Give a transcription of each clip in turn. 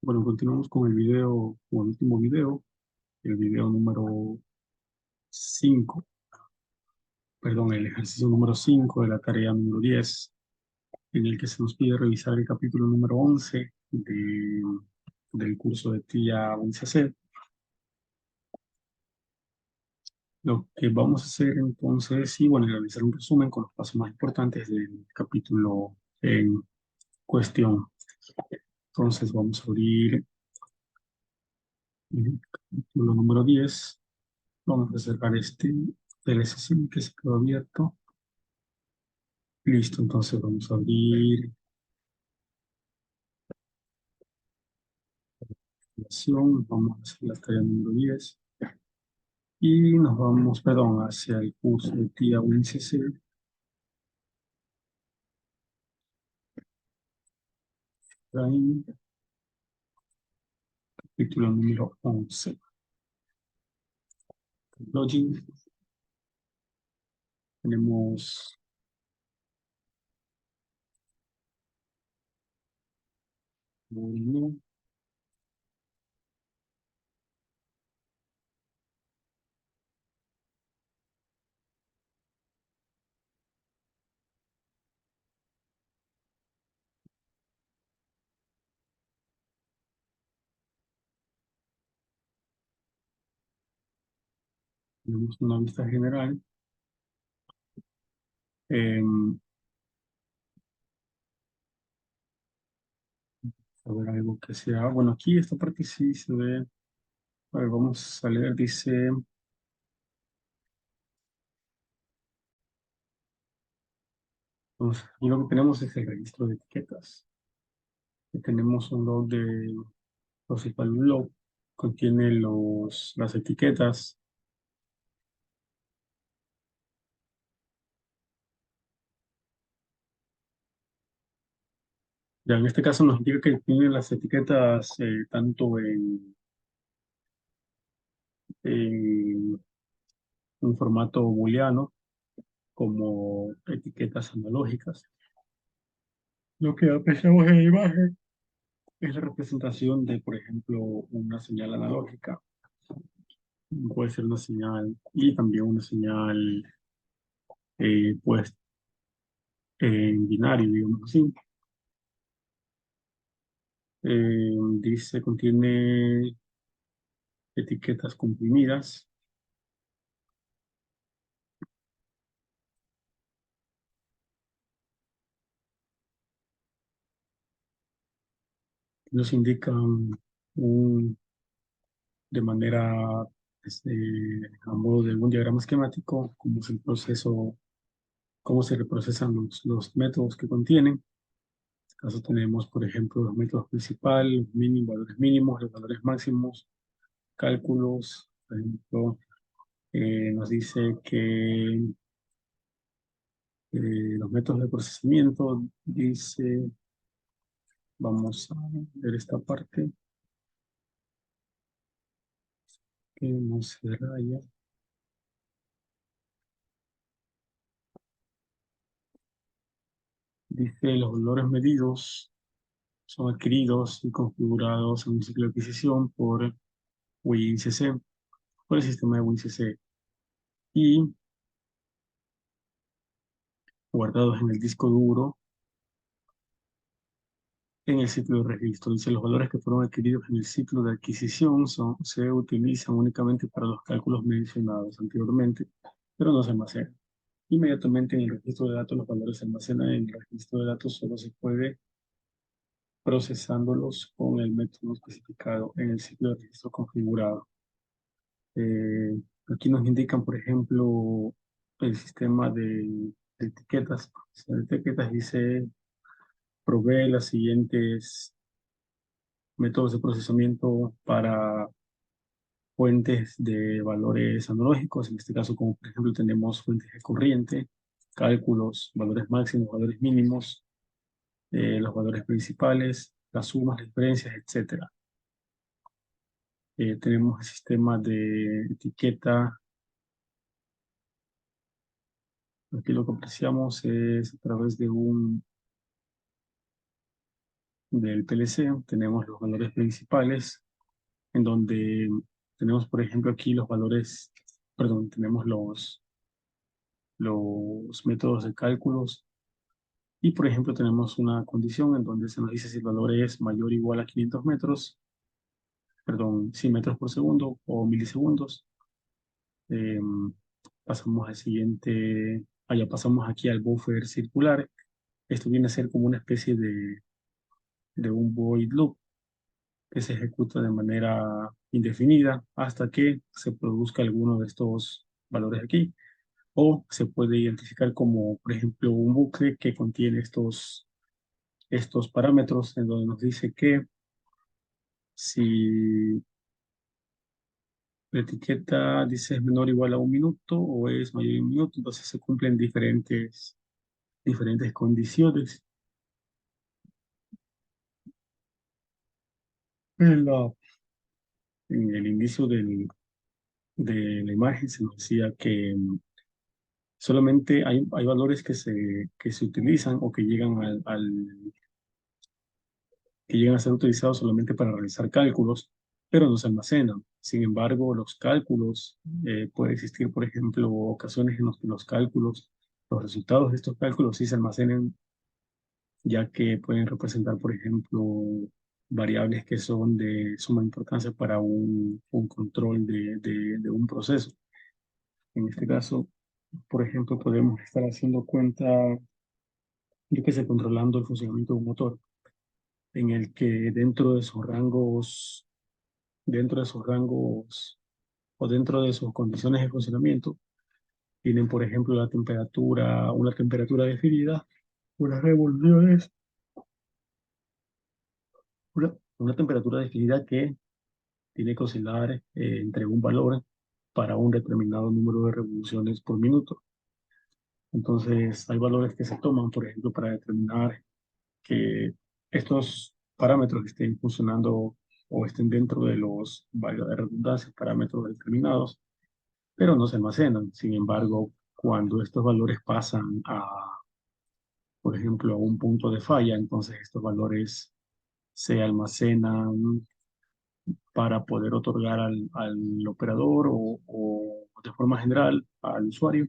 Bueno, continuamos con el video, con el último video, el video número 5, perdón, el ejercicio número 5 de la tarea número 10, en el que se nos pide revisar el capítulo número 11 del curso de TIA 11C. Lo que vamos a hacer entonces, y bueno, realizar un resumen con los pasos más importantes del capítulo en cuestión. Entonces vamos a abrir el capítulo número 10. Vamos a cerrar este del sesión que se quedó abierto. Listo, entonces vamos a abrir la acción, vamos a hacer la tarea número 10 y nos vamos, perdón, hacia el curso de TIA UNCC, ahí, capítulo número 11. Login, tenemos uno, tenemos una vista general. A ver, algo que sea, bueno, aquí esta parte sí se ve, a ver, vamos a leer, dice, y lo que tenemos es el registro de etiquetas. Y tenemos un log de principal log, contiene las etiquetas. Ya en este caso nos indica que tiene las etiquetas tanto en un formato booleano como etiquetas analógicas. Lo que apreciamos en la imagen es la representación de, por ejemplo, una señal analógica. Puede ser una señal y también una señal pues en binario, digamos así. Dice, contiene etiquetas comprimidas. Nos indican de manera, este, a modo de un diagrama esquemático, cómo es el proceso, cómo se reprocesan los métodos que contienen. En este caso tenemos, por ejemplo, los métodos principales, los mínimos, valores mínimos, los valores máximos, cálculos. Por ejemplo, nos dice que los métodos de procesamiento, dice, vamos a ver esta parte, que no se raya. Dice los valores medidos son adquiridos y configurados en un ciclo de adquisición por WinCC, por el sistema de WinCC, y guardados en el disco duro en el ciclo de registro. Dice, los valores que fueron adquiridos en el ciclo de adquisición se utilizan únicamente para los cálculos mencionados anteriormente, pero no se almacenan. Inmediatamente en el registro de datos, los valores se almacenan en el registro de datos, solo se puede procesándolos con el método especificado en el ciclo de registro configurado. Eh, Aquí nos indican, por ejemplo, el sistema de etiquetas. El sistema de etiquetas dice, provee las siguientes métodos de procesamiento para fuentes de valores analógicos. En este caso, como por ejemplo, tenemos fuentes de corriente, cálculos, valores máximos, valores mínimos, los valores principales, las sumas, las diferencias, etcétera. Tenemos el sistema de etiqueta. Aquí lo que apreciamos es a través de un del PLC tenemos los valores principales, en donde tenemos, por ejemplo, aquí los valores, perdón, tenemos los métodos de cálculos y, por ejemplo, tenemos una condición en donde se nos dice si el valor es mayor o igual a 500 metros, perdón, 100 metros por segundo o milisegundos. Eh, pasamos al siguiente, allá pasamos aquí al buffer circular. Esto viene a ser como una especie de un void loop que se ejecuta de manera indefinida hasta que se produzca alguno de estos valores aquí. O se puede identificar como, por ejemplo, un bucle que contiene estos parámetros en donde nos dice que si la etiqueta dice es menor o igual a 1 minuto o es mayor a 1 minuto, entonces se cumplen diferentes condiciones. En, en el inicio de la imagen se nos decía que solamente hay valores que se utilizan o que llegan que llegan a ser utilizados solamente para realizar cálculos, pero no se almacenan. Sin embargo, los cálculos, puede existir, por ejemplo, ocasiones en las que los cálculos, los resultados de estos cálculos sí se almacenan, ya que pueden representar, por ejemplo, variables que son de suma importancia para un control de un proceso. En este caso, por ejemplo, podemos estar haciendo cuenta, yo que sé, controlando el funcionamiento de un motor, en el que dentro de sus rangos o dentro de sus condiciones de funcionamiento, tienen, por ejemplo, una temperatura definida, unas revoluciones, una temperatura definida que tiene que oscilar entre un valor para un determinado número de revoluciones por minuto. Entonces, hay valores que se toman, por ejemplo, para determinar que estos parámetros estén funcionando o estén dentro de los, valga la redundancia, parámetros determinados, pero no se almacenan. Sin embargo, cuando estos valores pasan por ejemplo, a un punto de falla, entonces estos valores se almacenan para poder otorgar al operador o de forma general al usuario,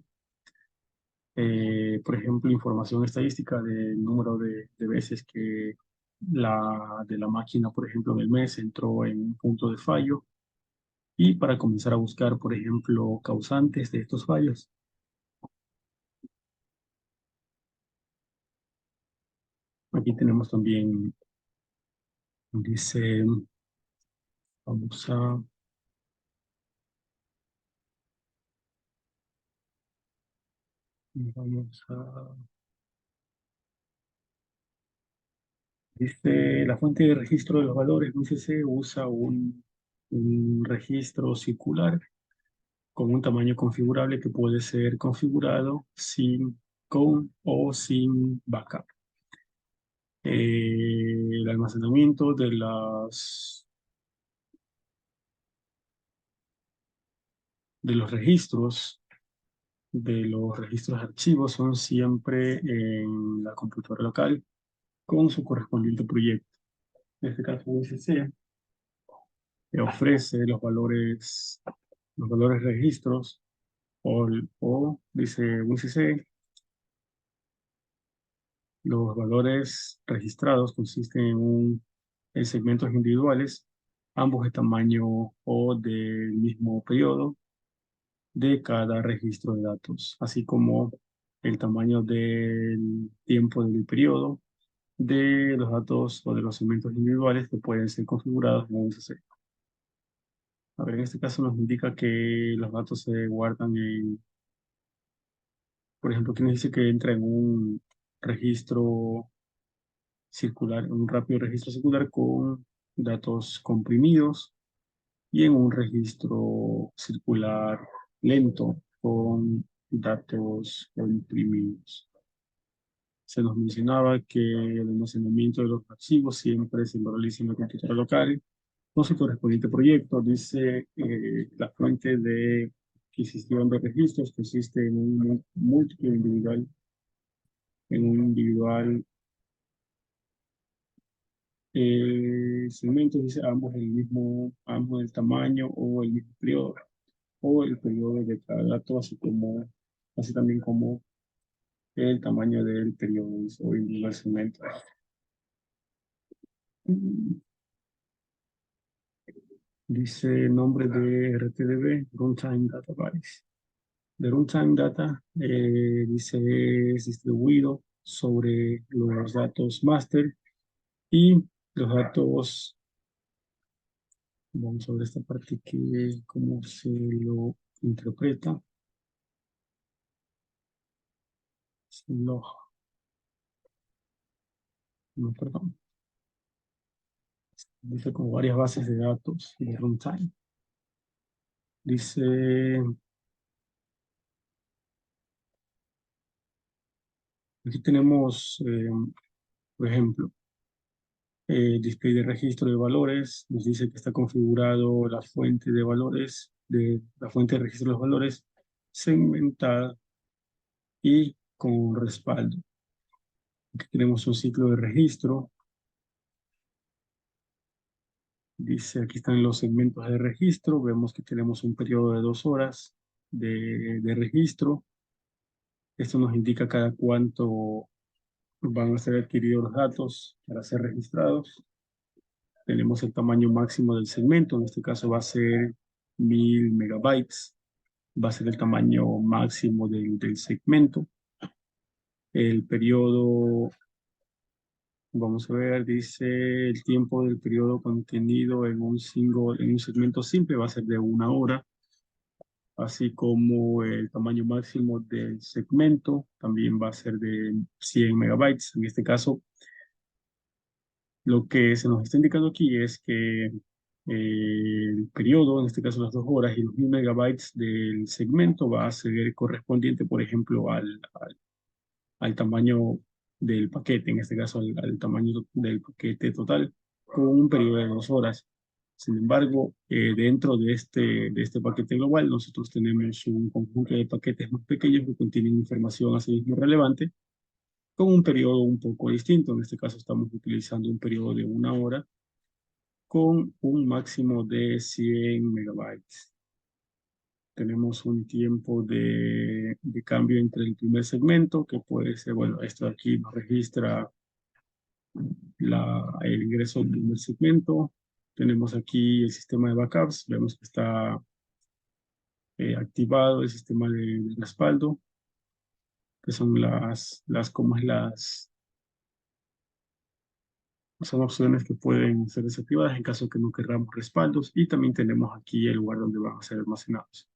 por ejemplo, información estadística del número de veces que de la máquina, por ejemplo, en el mes entró en un punto de fallo y para comenzar a buscar, por ejemplo, causantes de estos fallos. Aquí tenemos también, dice, vamos a, vamos a, dice, la fuente de registro de los valores, UCC, usa un registro circular con un tamaño configurable que puede ser configurado con o sin backup. El almacenamiento de los registros, de archivos son siempre en la computadora local con su correspondiente proyecto. En este caso, USC ofrece los valores registros o dice USC, los valores registrados consisten en segmentos individuales, ambos de tamaño o del mismo periodo de cada registro de datos, así como el tamaño del tiempo del periodo de los datos o de los segmentos individuales que pueden ser configurados en USC. A ver, en este caso nos indica que los datos se guardan por ejemplo, aquí nos dice que entra en un registro circular, un rápido registro circular con datos comprimidos y en un registro circular lento con datos comprimidos. Se nos mencionaba que el almacenamiento de los archivos siempre se realiza en la computadora local con su correspondiente proyecto. Dice la fuente de adquisición de registros consiste en un múltiplo individual, en un individual Segmentos, dice ambos del tamaño o el mismo periodo, o el periodo de cada dato, así también como el tamaño del periodo o individual segmento. Mm, Dice nombre de RTDB, Runtime Database. De Runtime Data dice es distribuido sobre los datos master y los datos, vamos a ver esta parte que cómo se lo interpreta. Log, no, perdón. Dice como varias bases de datos de runtime. Dice, aquí tenemos, por ejemplo, display de registro de valores. Nos dice que está configurado la fuente de valores, la fuente de registro de los valores segmentada y con respaldo. Aquí tenemos un ciclo de registro. Dice, aquí están los segmentos de registro. Vemos que tenemos un periodo de 2 horas de registro. Esto nos indica cada cuánto van a ser adquiridos los datos para ser registrados. Tenemos el tamaño máximo del segmento. En este caso va a ser 1000 MB. Va a ser el tamaño máximo del segmento. El periodo, vamos a ver, dice el tiempo del periodo contenido en un segmento simple va a ser de 1 hora, así como el tamaño máximo del segmento también va a ser de 100 megabytes. En este caso, lo que se nos está indicando aquí es que el periodo, en este caso las 2 horas y los 1000 MB del segmento va a ser correspondiente, por ejemplo, al tamaño del paquete, en este caso al tamaño del paquete total, con un periodo de 2 horas. Sin embargo, dentro de este paquete global, nosotros tenemos un conjunto de paquetes más pequeños que contienen información así mismo relevante, con un periodo un poco distinto. En este caso estamos utilizando un periodo de 1 hora con un máximo de 100 megabytes. Tenemos un tiempo de cambio entre el primer segmento, que puede ser, bueno, esto aquí nos registra el ingreso del primer segmento. Tenemos aquí el sistema de backups, vemos que está activado el sistema de respaldo, que son como es son opciones que pueden ser desactivadas en caso que no queramos respaldos. Y también tenemos aquí el lugar donde van a ser almacenados.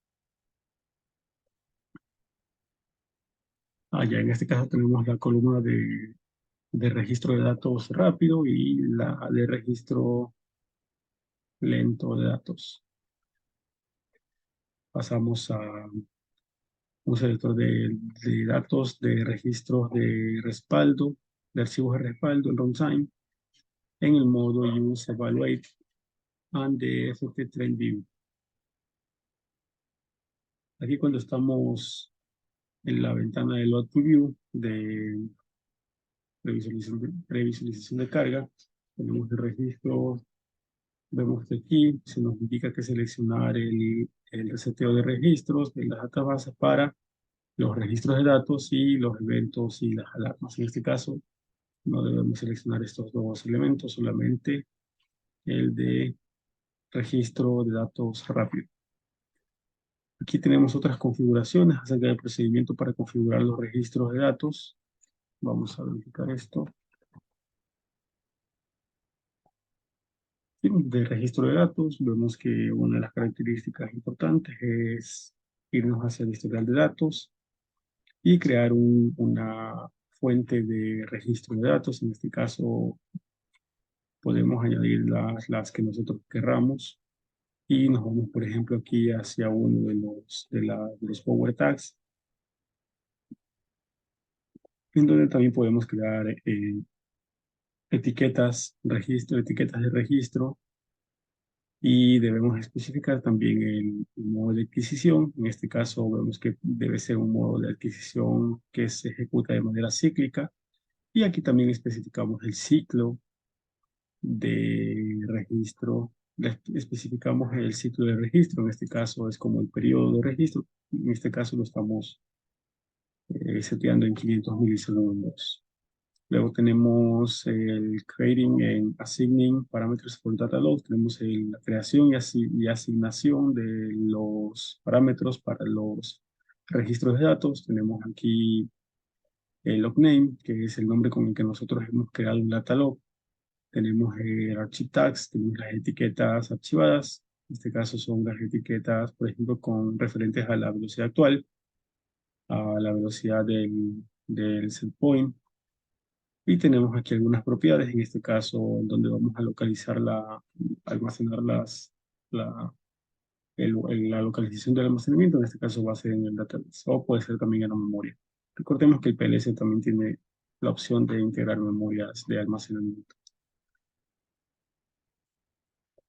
Ya en este caso tenemos la columna de registro de datos rápido y la de registro lento de datos. Pasamos a un selector de datos de registros de respaldo, de archivos de respaldo en runtime, en el modo Use Evaluate and the FT Trend View. Aquí cuando estamos en la ventana de Load Preview de previsualización de carga, tenemos el registro. Vemos que aquí se nos indica que seleccionar el reseteo de registros de las databases para los registros de datos y los eventos y las alarmas. En este caso, no debemos seleccionar estos dos elementos, solamente el de registro de datos rápido. Aquí tenemos otras configuraciones acerca del procedimiento para configurar los registros de datos. Vamos a verificar esto. De registro de datos, vemos que una de las características importantes es irnos hacia el historial de datos y crear una fuente de registro de datos. En este caso, podemos añadir las que nosotros querramos y nos vamos, por ejemplo, aquí hacia uno de los Power Tags, en donde también podemos crear etiquetas de registro y debemos especificar también el modo de adquisición. En este caso, vemos que debe ser un modo de adquisición que se ejecuta de manera cíclica. Y aquí también especificamos el ciclo de registro. Especificamos el ciclo de registro. En este caso es como el periodo de registro. En este caso lo estamos seteando en 500 milisegundos. Luego tenemos el creating and assigning parámetros for data load. Tenemos la creación y asignación de los parámetros para los registros de datos. Tenemos aquí el log name, que es el nombre con el que nosotros hemos creado un data log. Tenemos el archive tags, tenemos las etiquetas archivadas. En este caso son las etiquetas, por ejemplo, con referentes a la velocidad actual, a la velocidad del set point. Y tenemos aquí algunas propiedades, en este caso, donde vamos a localizar almacenar la localización del almacenamiento. En este caso va a ser en el database o puede ser también en la memoria. Recordemos que el PLC también tiene la opción de integrar memorias de almacenamiento.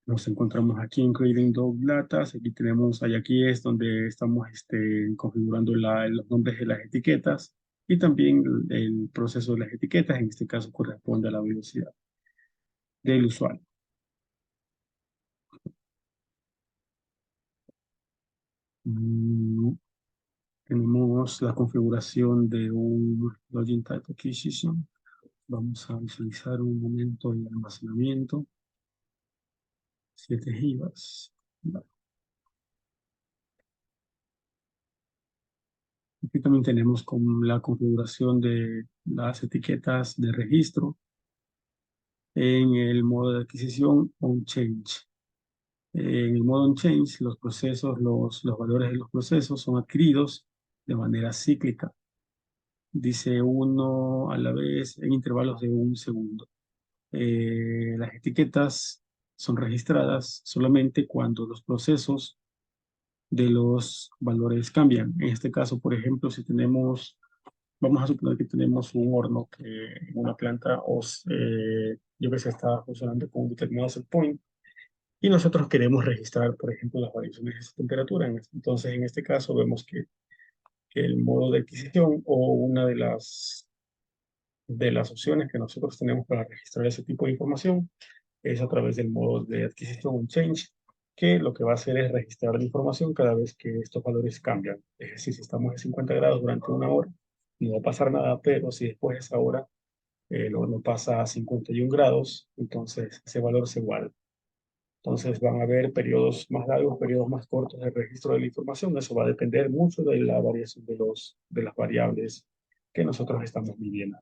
Nos encontramos aquí en Creating Dog Datas. Aquí tenemos, aquí es donde estamos configurando los nombres de las etiquetas y también el proceso de las etiquetas. En este caso corresponde a la velocidad del usuario. Mm, Tenemos la configuración de un Login Type Acquisition. Vamos a visualizar un momento de almacenamiento. 7 gigas. Vale. Aquí también tenemos con la configuración de las etiquetas de registro en el modo de adquisición on-change. En el modo on-change, los procesos, los valores de los procesos son adquiridos de manera cíclica. Dice uno a la vez en intervalos de un segundo. Las etiquetas son registradas solamente cuando los procesos de los valores cambian. En este caso, por ejemplo, si tenemos, vamos a suponer que tenemos un horno que en una planta, yo que sé, está funcionando con un determinado set point, y nosotros queremos registrar, por ejemplo, las variaciones de esa temperatura. Entonces, en este caso, vemos que el modo de adquisición o una de las opciones que nosotros tenemos para registrar ese tipo de información es a través del modo de adquisición on change, que lo que va a hacer es registrar la información cada vez que estos valores cambian. Es decir, si estamos a 50 grados durante una hora, no va a pasar nada, pero si después de esa hora el horno pasa a 51 grados, entonces ese valor se guarda. Entonces van a haber periodos más largos, periodos más cortos de registro de la información. Eso va a depender mucho de la variación de las variables que nosotros estamos midiendo.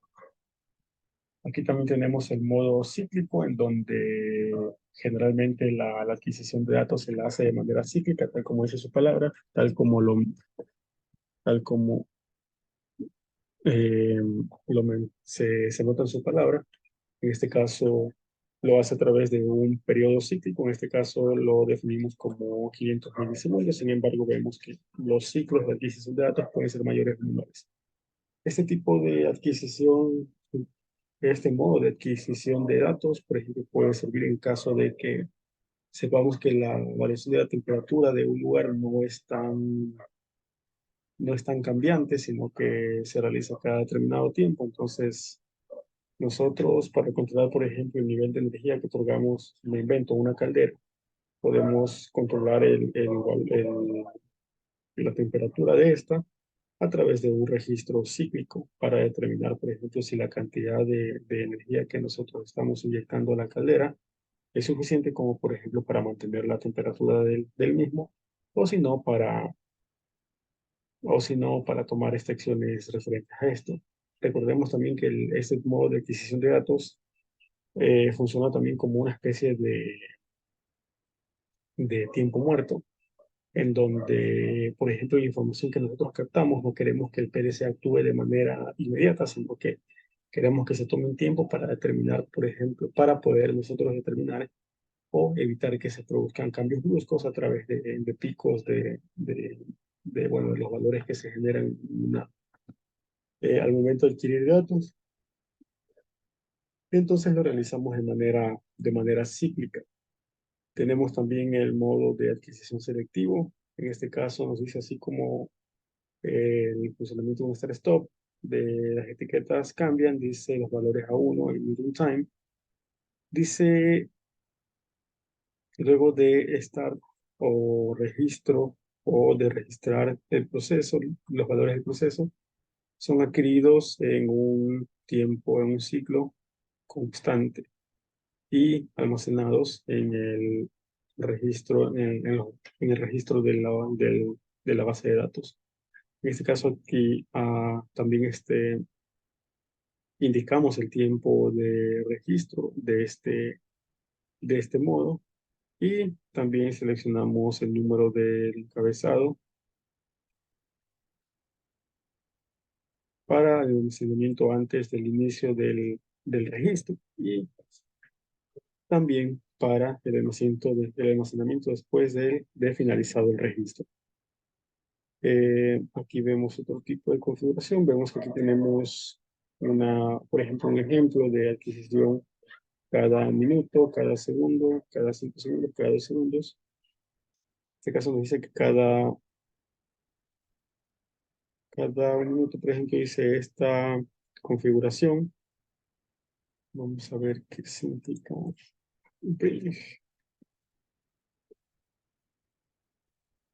Aquí también tenemos el modo cíclico, en donde generalmente la adquisición de datos se la hace de manera cíclica, tal como dice su palabra, tal como eh, se nota en su palabra. En este caso lo hace a través de un periodo cíclico, en este caso lo definimos como 500 milisegundos. Sin embargo, vemos que los ciclos de adquisición de datos pueden ser mayores o menores. Este tipo de adquisición, este modo de adquisición de datos, por ejemplo, puede servir en caso de que sepamos que la variación de la temperatura de un lugar no es tan cambiante, sino que se realiza cada determinado tiempo. Entonces, nosotros, para controlar, por ejemplo, el nivel de energía que otorgamos, me invento una caldera, podemos controlar la temperatura de esta a través de un registro cíclico para determinar, por ejemplo, si la cantidad de energía que nosotros estamos inyectando a la caldera es suficiente como, por ejemplo, para mantener la temperatura del mismo, o si no, para tomar acciones referentes a esto. Recordemos también que este modo de adquisición de datos funciona también como una especie de tiempo muerto, en donde, por ejemplo, la información que nosotros captamos, no queremos que el PLC actúe de manera inmediata, sino que queremos que se tome un tiempo para determinar, por ejemplo, para poder nosotros determinar o evitar que se produzcan cambios bruscos a través de picos bueno, de los valores que se generan al momento de adquirir datos. Entonces lo realizamos de manera cíclica. Tenemos también el modo de adquisición selectivo. En este caso nos dice así como el funcionamiento de un start-stop. De las etiquetas cambian, dice los valores a 1 en medium time. Dice, luego de estar o registro o de registrar el proceso, los valores del proceso son adquiridos en un tiempo, en un ciclo constante y almacenados en el registro, en el registro de la base de datos. En este caso aquí también indicamos el tiempo de registro de este modo y también seleccionamos el número del encabezado para el almacenamiento antes del inicio del registro y también para el almacenamiento después de finalizado el registro. Aquí vemos otro tipo de configuración. Vemos que aquí tenemos por ejemplo, un ejemplo de adquisición cada minuto, cada segundo, cada 5 segundos, cada 2 segundos. En este caso nos dice que cada minuto, por ejemplo, dice esta configuración. Vamos a ver qué significa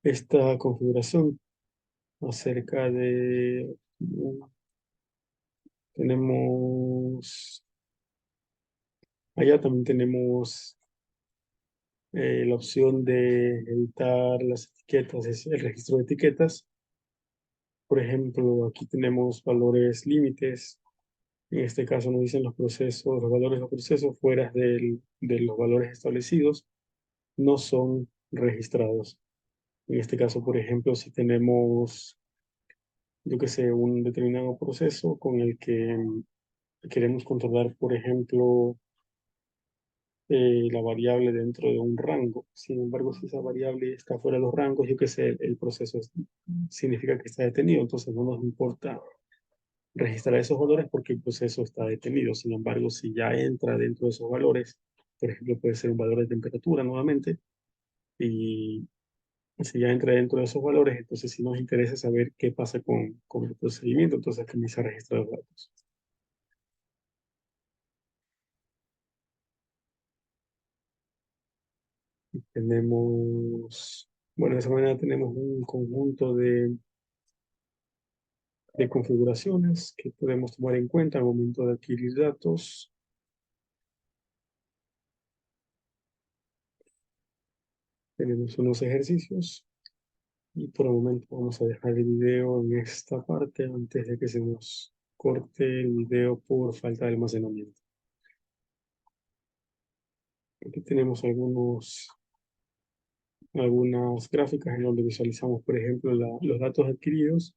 esta configuración acerca de... Tenemos... Allá también tenemos la opción de editar las etiquetas, es el registro de etiquetas. Por ejemplo, aquí tenemos valores límites. En este caso nos dicen los valores de los procesos fuera de los valores establecidos no son registrados. En este caso, por ejemplo, si tenemos, yo que sé, un determinado proceso con el que queremos controlar, por ejemplo, la variable dentro de un rango. Sin embargo, si esa variable está fuera de los rangos, yo que sé, el proceso significa que está detenido, entonces no nos importa registrar esos valores porque el proceso está detenido. Sin embargo, si ya entra dentro de esos valores, por ejemplo, puede ser un valor de temperatura nuevamente, y si ya entra dentro de esos valores, entonces sí nos interesa saber qué pasa con el procedimiento, entonces comienza a registrar los datos. Tenemos, bueno, de esa manera tenemos un conjunto de configuraciones que podemos tomar en cuenta al momento de adquirir datos. Tenemos unos ejercicios y por el momento vamos a dejar el video en esta parte antes de que se nos corte el video por falta de almacenamiento. Aquí tenemos algunas gráficas en donde visualizamos, por ejemplo, los datos adquiridos